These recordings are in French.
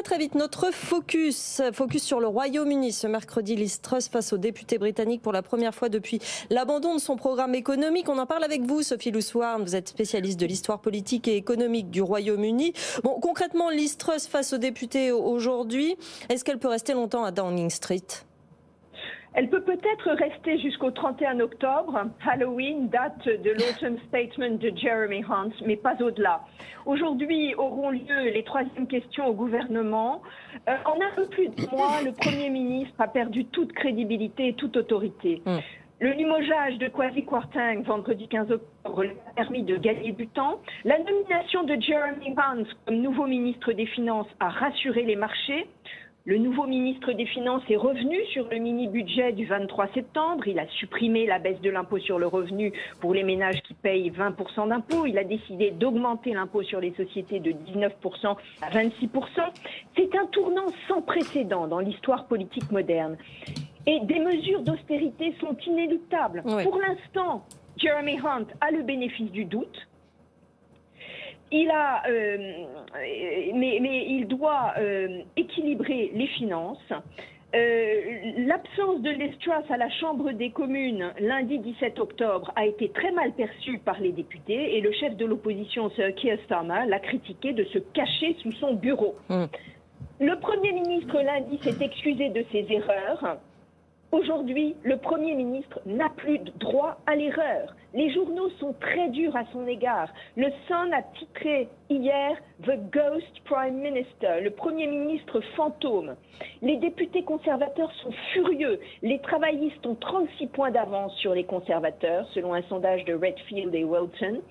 très vite, notre focus sur le Royaume-Uni. Ce mercredi, Liz Truss face aux députés britanniques pour la première fois depuis l'abandon de son programme économique. On en parle avec vous, Sophie Luswarn. Vous êtes spécialiste de l'histoire politique et économique du Royaume-Uni. Bon, concrètement, Liz Truss face aux députés aujourd'hui, est-ce qu'elle peut rester longtemps à Downing Street ? Elle peut peut-être rester jusqu'au 31 octobre, Halloween, date de l'Autumn Statement de Jeremy Hunt, mais pas au-delà. Aujourd'hui auront lieu les troisièmes questions au gouvernement. En un peu plus de mois, le Premier ministre a perdu toute crédibilité et toute autorité. Le limogeage de Kwasi Kwarteng vendredi 15 octobre lui a permis de gagner du temps. La nomination de Jeremy Hunt comme nouveau ministre des Finances a rassuré les marchés. Le nouveau ministre des Finances est revenu sur le mini-budget du 23 septembre. Il a supprimé la baisse de l'impôt sur le revenu pour les ménages qui payent 20% d'impôts. Il a décidé d'augmenter l'impôt sur les sociétés de 19% à 26%. C'est un tournant sans précédent dans l'histoire politique moderne. Et des mesures d'austérité sont inéluctables. Oui. Pour l'instant, Jeremy Hunt a le bénéfice du doute. Mais il doit équilibrer les finances. L'absence de Liz Truss à la Chambre des communes lundi 17 octobre a été très mal perçue par les députés et le chef de l'opposition, Sir Keir Starmer, l'a critiqué de se cacher sous son bureau. Le Premier ministre lundi s'est excusé de ses erreurs. Aujourd'hui, le Premier ministre n'a plus de droit à l'erreur. Les journaux sont très durs à son égard. Le Sun a titré hier « The Ghost Prime Minister », le Premier ministre fantôme. Les députés conservateurs sont furieux. Les travaillistes ont 36 points d'avance sur les conservateurs, selon un sondage de Redfield et Wilton.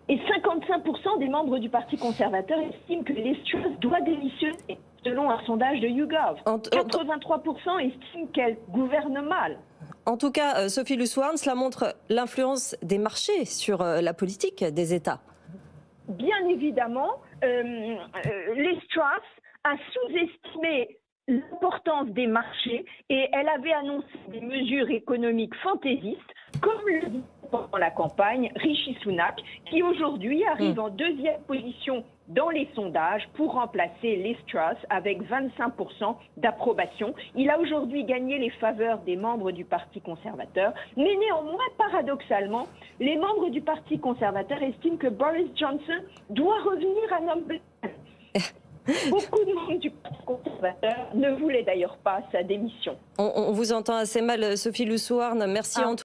Et 55% des membres du Parti conservateur estiment que Liz Truss doit démissionner, selon un sondage de YouGov. 83% estiment qu'elle gouverne mal. En tout cas, Sophie Luswarn, cela montre l'influence des marchés sur la politique des États. Bien évidemment, Liz Truss a sous-estimé l'importance des marchés et elle avait annoncé des mesures économiques fantaisistes, comme le dit pendant la campagne Rishi Sunak, qui aujourd'hui arrive en deuxième position dans les sondages pour remplacer Liz Truss avec 25% d'approbation. Il a aujourd'hui gagné les faveurs des membres du Parti conservateur, mais néanmoins, paradoxalement, les membres du Parti conservateur estiment que Boris Johnson doit revenir à homme blanc. Beaucoup de membres du Parti conservateur ne voulaient d'ailleurs pas sa démission. On vous entend assez mal, Sophie Luswarn. Merci.